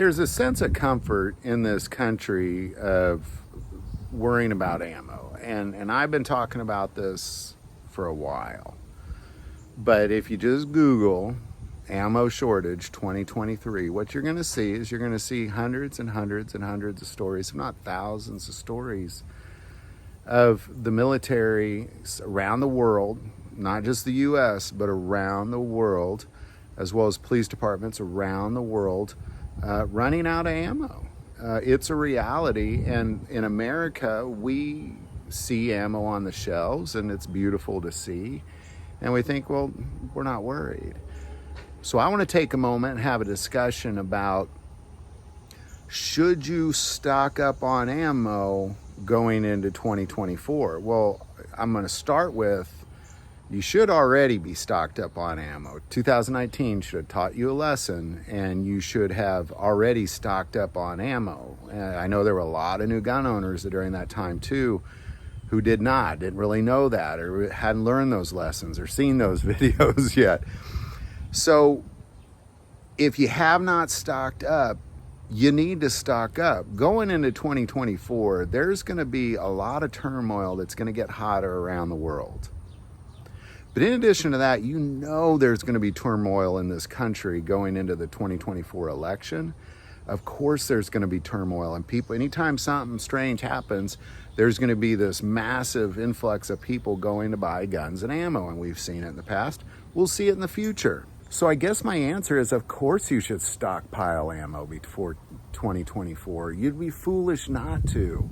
There's a sense of comfort in this country of worrying about ammo. And I've been talking about this for a while. But if you just Google ammo shortage 2023, what you're going to see is you're going to see hundreds and hundreds and hundreds of stories, if not thousands of stories, of the military around the world, not just the U.S., but around the world, as well as police departments around the world, running out of ammo. It's a reality, and in America, we see ammo on the shelves, and it's beautiful to see, and we think, well, we're not worried. So I want to take a moment and have a discussion about, should you stock up on ammo going into 2024? Well, I'm going to start with, you should already be stocked up on ammo. 2019 should have taught you a lesson, and you should have already stocked up on ammo. I know there were a lot of new gun owners during that time too who didn't really know that, or hadn't learned those lessons or seen those videos yet. So if you have not stocked up, you need to stock up. Going into 2024, there's going to be a lot of turmoil that's going to get hotter around the world. But in addition to that, you know there's going to be turmoil in this country going into the 2024 election. Of course there's going to be turmoil, and people, anytime something strange happens, there's going to be this massive influx of people going to buy guns and ammo, and we've seen it in the past. We'll see it in the future. So I guess my answer is, of course you should stockpile ammo before 2024. You'd be foolish not to.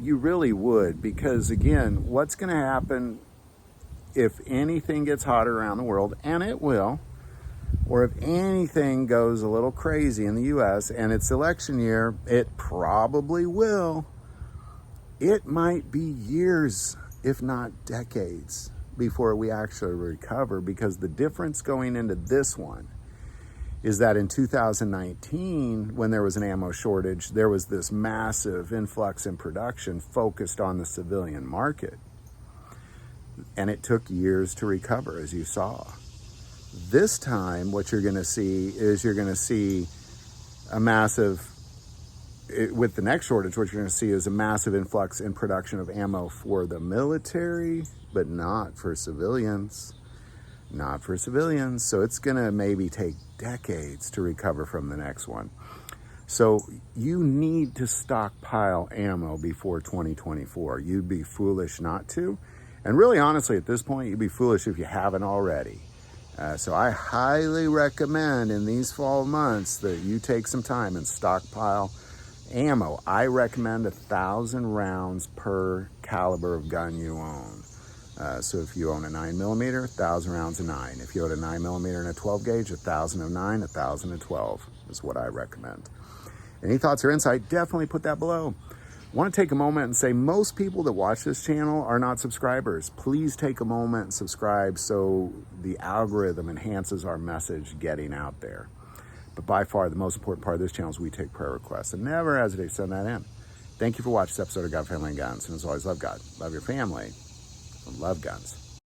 You really would, because again, what's going to happen if anything gets hotter around the world, and it will, or if anything goes a little crazy in the U.S. and it's election year, it probably will. It might be years, if not decades, before we actually recover, because the difference going into this one is that in 2019, when there was an ammo shortage, there was this massive influx in production focused on the civilian market. And it took years to recover, as you saw. This time, what you're going to see is a massive, with the next shortage, what you're going to see is a massive influx in production of ammo for the military, but not for civilians. Not for civilians. So it's going to maybe take decades to recover from the next one. So you need to stockpile ammo before 2024. You'd be foolish not to. And really, honestly, at this point, you'd be foolish if you haven't already. So I highly recommend in these fall months that you take some time and stockpile ammo. I recommend 1,000 rounds per caliber of gun you own. So if you own a 9mm, 1,000 rounds of 9. If you own a 9mm and a 12 gauge, 1,000 of 9, 1,000 of 12 is what I recommend. Any thoughts or insight, definitely put that below. I want to take a moment and say, most people that watch this channel are not subscribers. Please take a moment and subscribe so the algorithm enhances our message getting out there. But by far, the most important part of this channel is we take prayer requests, and never hesitate to send that in. Thank you for watching this episode of God, Family, and Guns. And as always, love God, love your family, and love guns.